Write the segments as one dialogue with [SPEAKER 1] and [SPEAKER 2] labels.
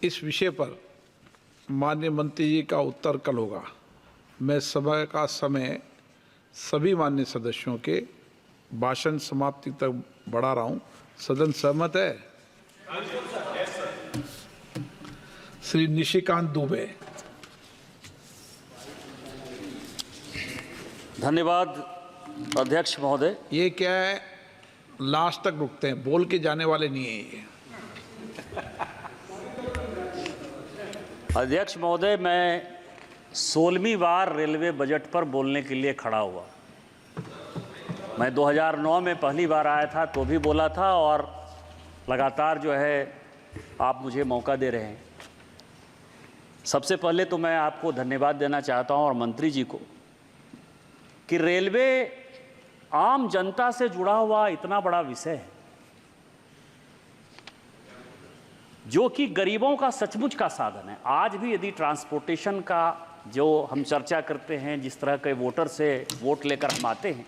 [SPEAKER 1] इस विषय पर माननीय मंत्री जी का उत्तर कल होगा। मैं सभा का समय सभी माननीय सदस्यों के भाषण समाप्ति तक बढ़ा रहा हूं। सदन सहमत है? श्री निशिकांत दुबे।
[SPEAKER 2] धन्यवाद अध्यक्ष महोदय।
[SPEAKER 1] ये क्या है, लास्ट तक रुकते हैं, बोल के जाने वाले नहीं है ये।
[SPEAKER 2] अध्यक्ष महोदय, मैं 16वीं बार रेलवे बजट पर बोलने के लिए खड़ा हुआ। मैं 2009 में पहली बार आया था तो भी बोला था, और लगातार जो है आप मुझे मौका दे रहे हैं। सबसे पहले तो मैं आपको धन्यवाद देना चाहता हूं और मंत्री जी को कि रेलवे आम जनता से जुड़ा हुआ इतना बड़ा विषय है जो कि गरीबों का सचमुच का साधन है। आज भी यदि ट्रांसपोर्टेशन का जो हम चर्चा करते हैं, जिस तरह के वोटर से वोट लेकर हम आते हैं,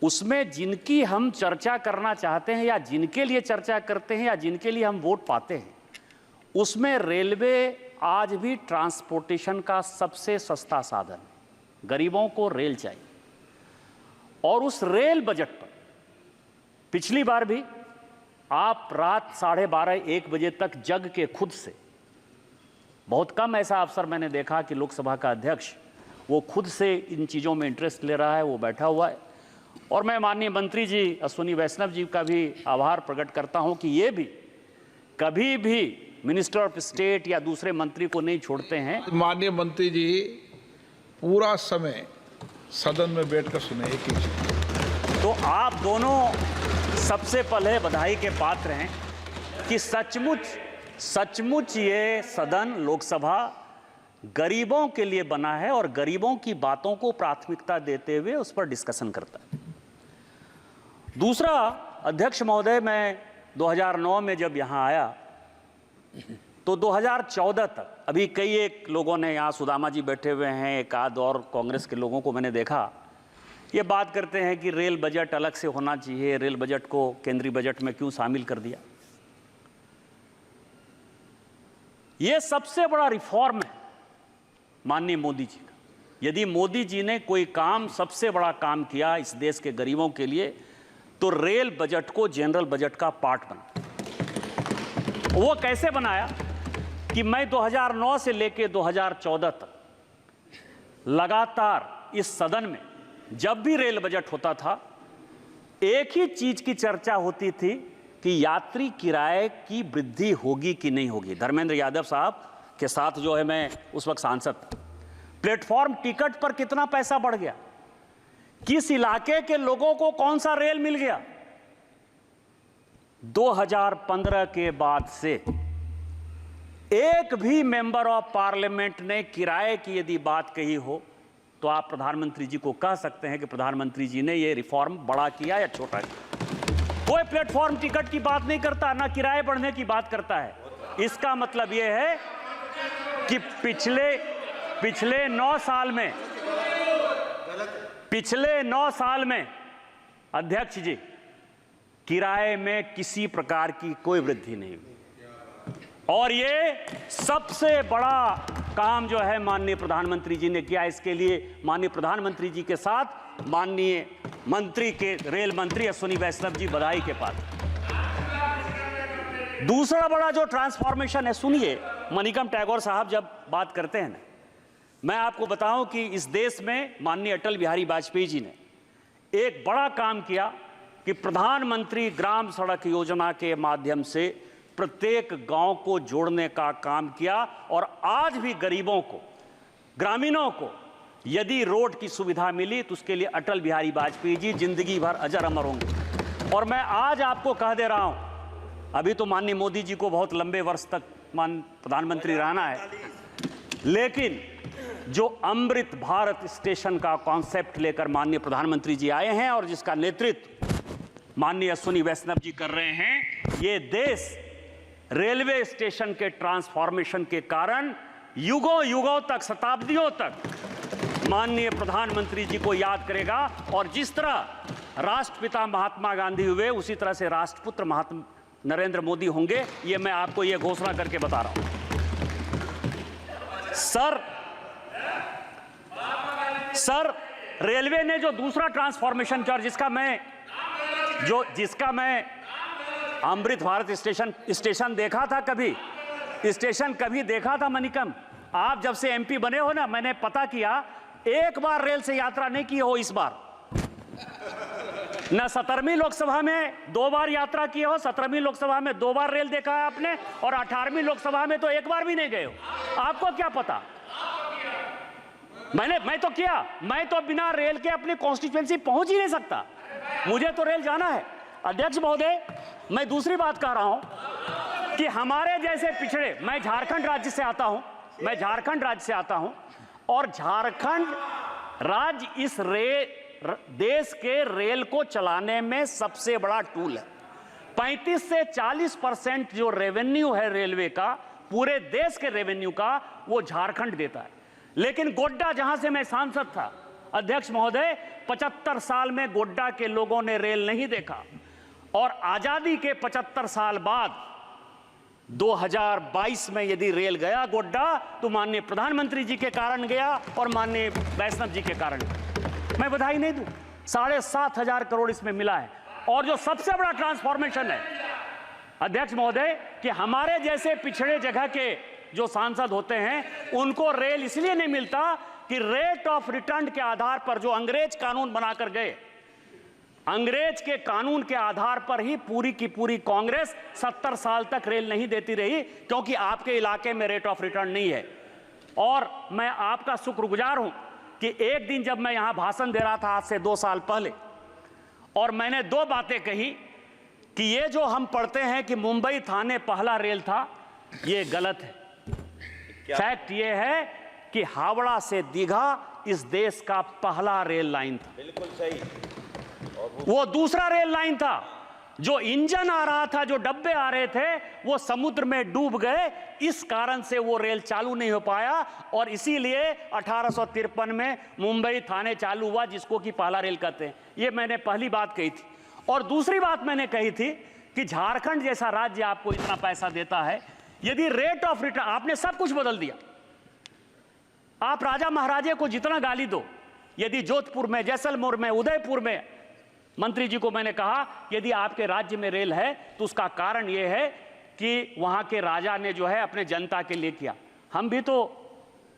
[SPEAKER 2] उसमें जिनकी हम चर्चा करना चाहते हैं या जिनके लिए चर्चा करते हैं या जिनके लिए हम वोट पाते हैं, उसमें रेलवे आज भी ट्रांसपोर्टेशन का सबसे सस्ता साधन है। गरीबों को रेल चाहिए, और उस रेल बजट पर पिछली बार भी आप रात 12:30-1 बजे तक जग के खुद से, बहुत कम ऐसा अवसर मैंने देखा कि लोकसभा का अध्यक्ष वो खुद से इन चीज़ों में इंटरेस्ट ले रहा है, वो बैठा हुआ है। और मैं माननीय मंत्री जी अश्विनी वैष्णव जी का भी आभार प्रकट करता हूं कि ये भी कभी भी मिनिस्टर ऑफ स्टेट या दूसरे मंत्री को नहीं छोड़ते हैं।
[SPEAKER 1] माननीय मंत्री जी पूरा समय सदन में बैठकर सुने एक ही चीज।
[SPEAKER 2] तो आप दोनों सबसे पहले बधाई के पात्र हैं कि सचमुच ये सदन लोकसभा गरीबों के लिए बना है और गरीबों की बातों को प्राथमिकता देते हुए उस पर डिस्कशन करता है। दूसरा, अध्यक्ष महोदय, मैं 2009 में जब यहाँ आया तो 2014 तक, अभी कई एक लोगों ने, यहाँ सुदामा जी बैठे हुए हैं, एक आध और कांग्रेस के लोगों को मैंने देखा, ये बात करते हैं कि रेल बजट अलग से होना चाहिए, रेल बजट को केंद्रीय बजट में क्यों शामिल कर दिया। ये सबसे बड़ा रिफॉर्म है माननीय मोदी जी का। यदि मोदी जी ने कोई काम, सबसे बड़ा काम किया इस देश के गरीबों के लिए, तो रेल बजट को जनरल बजट का पार्ट बना। वो कैसे बनाया कि मैं 2009 से लेकर 2014 तक लगातार इस सदन में जब भी रेल बजट होता था, एक ही चीज की चर्चा होती थी कि यात्री किराए की वृद्धि होगी कि नहीं होगी। धर्मेंद्र यादव साहब के साथ जो है मैं उस वक्त सांसद था। प्लेटफॉर्म टिकट पर कितना पैसा बढ़ गया, किस इलाके के लोगों को कौन सा रेल मिल गया। 2015 के बाद से एक भी मेंबर ऑफ पार्लियामेंट ने किराए की यदि बात कही हो तो आप प्रधानमंत्री जी को कह सकते हैं कि प्रधानमंत्री जी ने यह रिफॉर्म बड़ा किया या छोटा किया। कोई प्लेटफॉर्म टिकट की बात नहीं करता, ना किराए बढ़ने की बात करता है। इसका मतलब यह है कि पिछले 9 साल में अध्यक्ष जी, किराए में किसी प्रकार की कोई वृद्धि नहीं हुई। और ये सबसे बड़ा काम जो है माननीय प्रधानमंत्री जी ने किया। इसके लिए माननीय प्रधानमंत्री जी के साथ माननीय मंत्री के, रेल मंत्री अश्विनी वैष्णव जी बधाई के पात्र। दूसरा बड़ा जो ट्रांसफॉर्मेशन है, सुनिए, मणिकम टैगोर साहब जब बात करते हैं ना, मैं आपको बताऊं कि इस देश में माननीय अटल बिहारी वाजपेयी जी ने एक बड़ा काम किया कि प्रधानमंत्री ग्राम सड़क योजना के माध्यम से प्रत्येक गांव को जोड़ने का काम किया। और आज भी गरीबों को, ग्रामीणों को यदि रोड की सुविधा मिली तो उसके लिए अटल बिहारी वाजपेयी जी जिंदगी भर अजर अमर होंगे। और मैं आज आपको कह दे रहा हूं, अभी तो माननीय मोदी जी को बहुत लंबे वर्ष तक प्रधानमंत्री रहना है, लेकिन जो अमृत भारत स्टेशन का कॉन्सेप्ट लेकर माननीय प्रधानमंत्री जी आए हैं और जिसका नेतृत्व माननीय अश्विनी वैष्णव जी कर रहे हैं, ये देश रेलवे स्टेशन के ट्रांसफॉर्मेशन के कारण युगों युगों तक, शताब्दियों तक माननीय प्रधानमंत्री जी को याद करेगा। और जिस तरह राष्ट्रपिता महात्मा गांधी हुए, उसी तरह से राष्ट्रपुत्र नरेंद्र मोदी होंगे, ये मैं आपको ये घोषणा करके बता रहा हूं। सर रेलवे ने जो दूसरा ट्रांसफॉर्मेशन किया, जिसका मैं अमृत भारत स्टेशन देखा था, कभी देखा था मणिकम। आप जब से एमपी बने हो ना, मैंने पता किया, एक बार रेल से यात्रा नहीं की हो इस बार। न 17वीं लोकसभा में 2 बार यात्रा की हो, 17वीं लोकसभा में 2 बार रेल देखा है आपने, और 18वीं लोकसभा में तो एक बार भी नहीं गए हो। आपको क्या पता? मैं तो किया, मैं तो बिना रेल के अपनी कॉन्स्टिट्यूएंसी पहुंच ही नहीं सकता। मुझे तो रेल जाना है। अध्यक्ष महोदय, मैं दूसरी बात कह रहा हूं कि हमारे जैसे पिछड़े, मैं झारखंड राज्य से आता हूं, और झारखंड राज्य इस देश के रेल को चलाने में सबसे बड़ा टूल है। 35 से 40% जो रेवेन्यू है रेलवे का, पूरे देश के रेवेन्यू का, वो झारखंड देता है। लेकिन गोड्डा, जहां से मैं सांसद था, अध्यक्ष महोदय, 75 साल में गोड्डा के लोगों ने रेल नहीं देखा। और आजादी के 75 साल बाद 2022 में यदि रेल गया गोड्डा, तो माननीय प्रधानमंत्री जी के कारण गया और माननीय वैष्णव जी के कारण। मैं बधाई नहीं दूं, 7,500 करोड़ इसमें मिला है। और जो सबसे बड़ा ट्रांसफॉर्मेशन है अध्यक्ष महोदय, कि हमारे जैसे पिछड़े जगह के जो सांसद होते हैं, उनको रेल इसलिए नहीं मिलता कि रेट ऑफ रिटर्न के आधार पर, जो अंग्रेज कानून बनाकर गए, अंग्रेज के कानून के आधार पर ही पूरी की पूरी कांग्रेस 70 साल तक रेल नहीं देती रही, क्योंकि आपके इलाके में रेट ऑफ रिटर्न नहीं है। और मैं आपका शुक्रगुजार हूं कि एक दिन जब मैं यहां भाषण दे रहा था आज से 2 साल पहले, और मैंने 2 बातें कही कि ये जो हम पढ़ते हैं कि मुंबई थाने पहला रेल था, ये गलत है। फैक्ट ये है कि हावड़ा से दीघा इस देश का पहला रेल लाइन था।
[SPEAKER 3] बिल्कुल सही।
[SPEAKER 2] वो दूसरा रेल लाइन था। जो इंजन आ रहा था, जो डब्बे आ रहे थे, वो समुद्र में डूब गए। इस कारण से वो रेल चालू नहीं हो पाया, और इसीलिए 1853 में मुंबई थाने चालू हुआ, जिसको कि पहला रेल कहते हैं। ये मैंने पहली बात कही थी। और दूसरी बात मैंने कही थी कि झारखंड जैसा राज्य आपको इतना पैसा देता है, यदि रेट ऑफ रिटर्न, आपने सब कुछ बदल दिया। आप राजा महाराजे को जितना गाली दो, यदि जोधपुर में, जैसलमेर में, उदयपुर में, मंत्री जी को मैंने कहा, यदि आपके राज्य में रेल है तो उसका कारण यह है कि वहां के राजा ने जो है अपने जनता के लिए किया। हम भी तो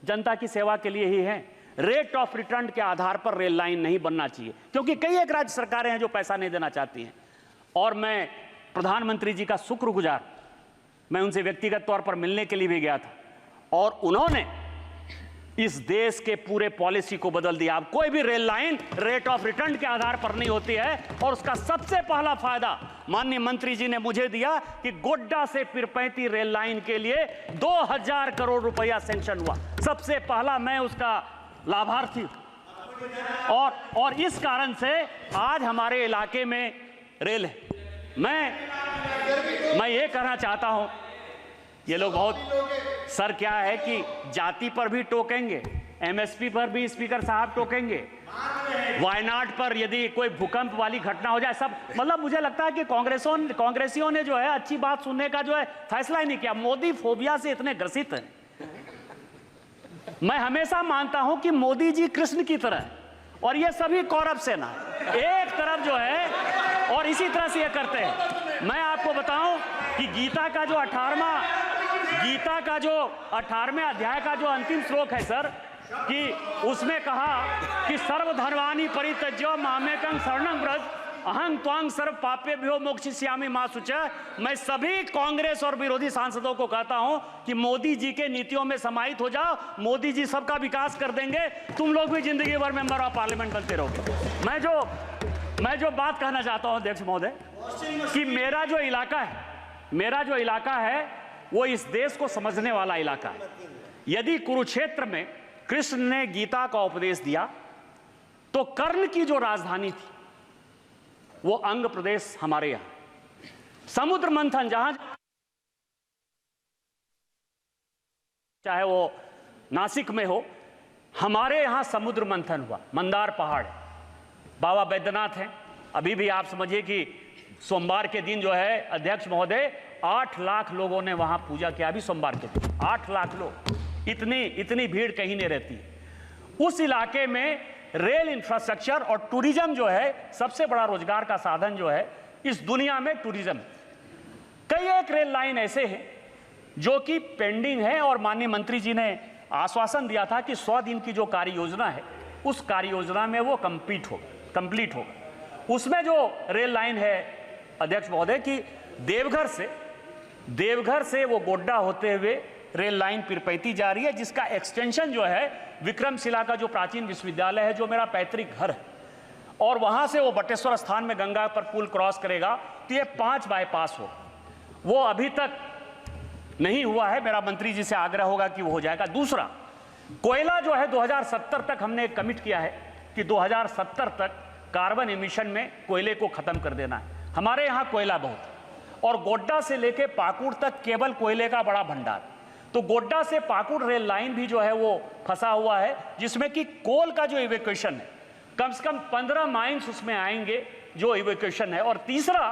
[SPEAKER 2] जनता की सेवा के लिए ही हैं। रेट ऑफ रिटर्न के आधार पर रेल लाइन नहीं बनना चाहिए, क्योंकि कई एक राज्य सरकारें हैं जो पैसा नहीं देना चाहती हैं। और मैं प्रधानमंत्री जी का शुक्रगुजार, मैं उनसे व्यक्तिगत तौर पर मिलने के लिए भी गया था, और उन्होंने इस देश के पूरे पॉलिसी को बदल दिया। अब कोई भी rail line rate of return के आधार पर नहीं होती है, और उसका सबसे पहला फायदा माननीय मंत्री जी ने मुझे दिया कि गोड्डा से पिरपैंती रेल लाइन के लिए 2000 करोड़ रुपया सैंक्शन हुआ। सबसे पहला मैं उसका लाभार्थी हूं, और इस कारण से आज हमारे इलाके में रेल है। मैं ये कहना चाहता हूं, ये लोग बहुत, सर क्या है कि जाति पर भी टोकेंगे, एमएसपी पर भी स्पीकर साहब टोकेंगे, वायनाड पर यदि कोई भूकंप वाली घटना हो जाए, सब, मतलब मुझे लगता है कि कांग्रेसियों ने जो है अच्छी बात सुनने का जो है फैसला ही नहीं किया। मोदी फोबिया से इतने ग्रसित हैं। मैं हमेशा मानता हूं कि मोदी जी कृष्ण की तरह है, और ये सभी कौरव सेना है, एक तरफ जो है, और इसी तरह से ये करते हैं। मैं आपको बताऊं कि गीता का जो 18वें अध्याय का जो अंतिम श्लोक है सर, कि उसमें कहा कि सर्वधर्माणि परित्यज्य मामेकं शरणं व्रज अहं त्वां सर्व पापेभ्यो मोक्षयिष्यामि मा शुचः। मैं सभी कांग्रेस और विरोधी सांसदों को कहता हूं कि मोदी जी के नीतियों में समाहित हो जाओ, मोदी जी सबका विकास कर देंगे, तुम लोग भी जिंदगी भर मेंबर ऑफ पार्लियामेंट बनते रहोगे। मैं जो बात कहना चाहता हूं अध्यक्ष महोदय, कि मेरा जो इलाका है वो इस देश को समझने वाला इलाका है। यदि कुरुक्षेत्र में कृष्ण ने गीता का उपदेश दिया, तो कर्ण की जो राजधानी थी वो अंग प्रदेश हमारे यहां। समुद्र मंथन जहां, चाहे वो नासिक में हो, हमारे यहां समुद्र मंथन हुआ। मंदार पहाड़, बाबा बैद्यनाथ हैं, अभी भी आप समझिए कि सोमवार के दिन जो है अध्यक्ष महोदय 8 लाख लोगों ने वहां पूजा किया, अभी सोमवार के दिन 8 लाख लोग, इतनी भीड़ कहीं नहीं रहती। उस इलाके में रेल इंफ्रास्ट्रक्चर और टूरिज्म जो है सबसे बड़ा रोजगार का साधन जो है इस दुनिया में टूरिज्म। कई एक रेल लाइन ऐसे हैं जो कि पेंडिंग है और माननीय मंत्री जी ने आश्वासन दिया था कि 100 दिन की जो कार्य योजना है उस कार्य योजना में वो कंप्लीट होगा। उसमें जो रेल लाइन है अध्यक्ष महोदय की देवघर से वो गोड्डा होते हुए रेल लाइन पिरपैती जा रही है, जिसका एक्सटेंशन जो है विक्रमशिला का जो प्राचीन विश्वविद्यालय है जो मेरा पैतृक घर है, और वहां से वो बटेश्वर स्थान में गंगा पर पुल क्रॉस करेगा तो ये 5 बाईपास हो। वो अभी तक नहीं हुआ है, मेरा मंत्री जी से आग्रह होगा कि वो हो जाएगा। दूसरा, कोयला जो है 2070 तक हमने कमिट किया है कि 2070 तक कार्बन एमिशन में कोयले को खत्म कर देना है। हमारे यहाँ कोयला बहुत है और गोड्डा से लेके पाकुड़ तक केवल कोयले का बड़ा भंडार। तो गोड्डा से पाकुड़ रेल लाइन भी जो है वो फंसा हुआ है, जिसमें कि कोल का जो इवैक्यूएशन है कम से कम 15 माइन्स उसमें आएंगे जो इवैक्यूएशन है। और तीसरा,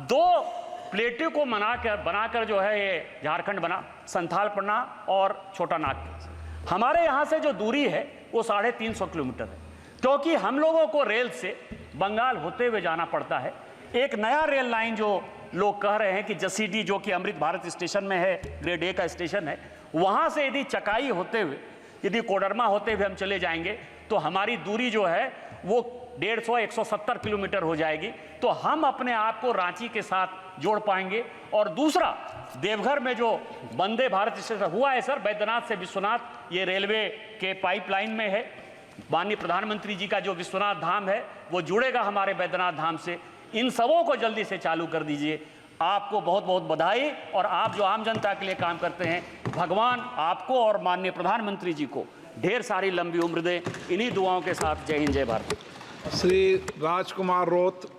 [SPEAKER 2] 2 प्लेटों को बनाकर जो है ये झारखंड बना, संथालपन्ना और छोटा नागपुर। हमारे यहाँ से जो दूरी है वो 350 किलोमीटर है, क्योंकि हम लोगों को रेल से बंगाल होते हुए जाना पड़ता है। एक नया रेल लाइन जो लोग कह रहे हैं कि जसीडी जो कि अमृत भारत स्टेशन में है, ग्रेड ए का स्टेशन है, वहाँ से यदि चकाई होते हुए, यदि कोडरमा होते हुए हम चले जाएंगे तो हमारी दूरी जो है वो 150-170 किलोमीटर हो जाएगी। तो हम अपने आप को रांची के साथ जोड़ पाएंगे। और दूसरा, देवघर में जो वंदे भारत स्टेशन हुआ है सर, बैद्यनाथ से विश्वनाथ, ये रेलवे के पाइपलाइन में है। माननीय प्रधानमंत्री जी का जो विश्वनाथ धाम है वो जुड़ेगा हमारे बैद्यनाथ धाम से। इन सबों को जल्दी से चालू कर दीजिए। आपको बहुत बहुत बधाई, और आप जो आम जनता के लिए काम करते हैं, भगवान आपको और माननीय प्रधानमंत्री जी को ढेर सारी लंबी उम्र दे। इन्हीं दुआओं के साथ जय हिंद, जय भारत।
[SPEAKER 1] श्री राजकुमार रोत।